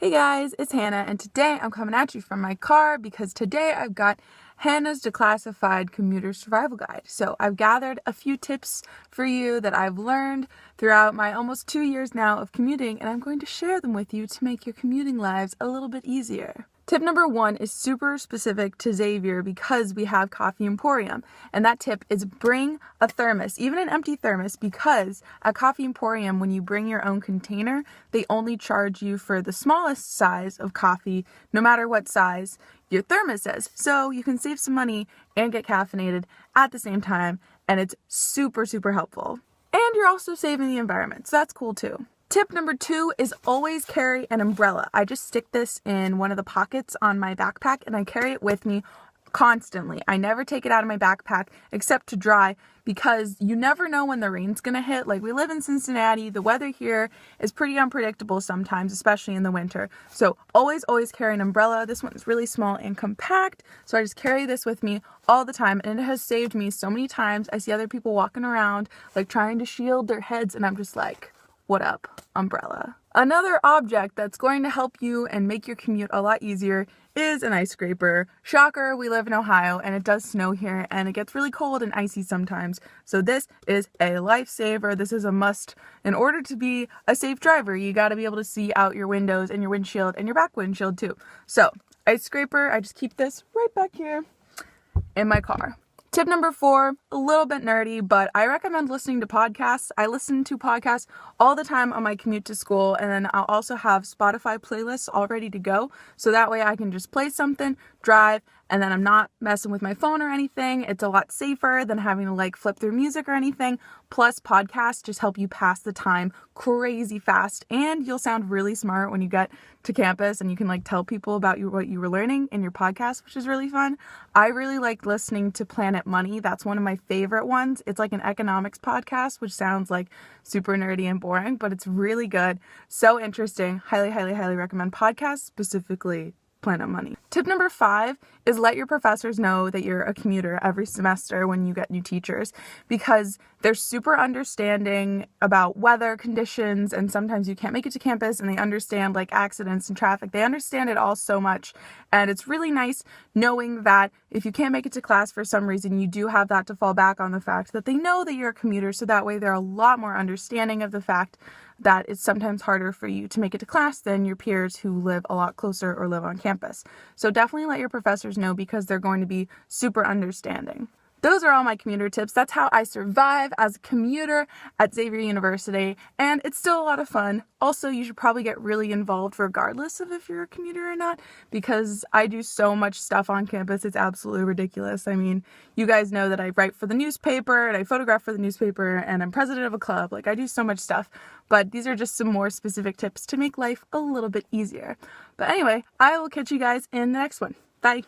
Hey guys, it's Hannah, and today I'm coming at you from my car because today I've got Hannah's Declassified Commuter Survival Guide. So I've gathered a few tips for you that I've learned throughout my almost 2 years now of commuting, and I'm going to share them with you to make your commuting lives a little bit easier. Tip number 1 is super specific to Xavier because we have Coffee Emporium. And that tip is bring a thermos, even an empty thermos, because at Coffee Emporium, when you bring your own container, they only charge you for the smallest size of coffee, no matter what size your thermos is. So you can save some money and get caffeinated at the same time, and it's super, super helpful. And you're also saving the environment, so that's cool too. Tip number 2 is always carry an umbrella. I just stick this in one of the pockets on my backpack and I carry it with me constantly. I never take it out of my backpack except to dry because you never know when the rain's gonna hit. Like, we live in Cincinnati, the weather here is pretty unpredictable sometimes, especially in the winter. So always carry an umbrella. This one's really small and compact, so I just carry this with me all the time, and it has saved me so many times. I see other people walking around like trying to shield their heads, and I'm just like, what up, umbrella? Another object that's going to help you and make your commute a lot easier is an ice scraper. Shocker, we live in Ohio and it does snow here and it gets really cold and icy sometimes. So this is a lifesaver. This is a must. In order to be a safe driver, you got to be able to see out your windows and your windshield and your back windshield too. So ice scraper, I just keep this right back here in my car. Tip number 4, a little bit nerdy, but I recommend listening to podcasts. I listen to podcasts all the time on my commute to school, and then I'll also have Spotify playlists all ready to go. So that way I can just play something, drive, and then I'm not messing with my phone or anything. It's a lot safer than having to like flip through music or anything. Plus, podcasts just help you pass the time crazy fast, and you'll sound really smart when you get to campus and you can like tell people about what you were learning in your podcast, which is really fun. I really like listening to Planet Money. That's one of my favorite ones. It's like an economics podcast, which sounds like super nerdy and boring, but it's really good. So interesting. Highly recommend podcasts, specifically Planet Money. Tip number 5 is let your professors know that you're a commuter every semester when you get new teachers, because they're super understanding about weather conditions, and sometimes you can't make it to campus, and they understand like accidents and traffic. They understand it all so much, and it's really nice knowing that if you can't make it to class for some reason, you do have that to fall back on, the fact that they know that you're a commuter, so that way they're a lot more understanding of the fact that it's sometimes harder for you to make it to class than your peers who live a lot closer or live on campus. So definitely let your professors know, because they're going to be super understanding. Those are all my commuter tips. That's how I survive as a commuter at Xavier University, and it's still a lot of fun. Also, you should probably get really involved regardless of if you're a commuter or not, because I do so much stuff on campus. It's absolutely ridiculous. I mean, you guys know that I write for the newspaper and I photograph for the newspaper and I'm president of a club. Like, I do so much stuff, but these are just some more specific tips to make life a little bit easier. But anyway, I will catch you guys in the next one. Bye.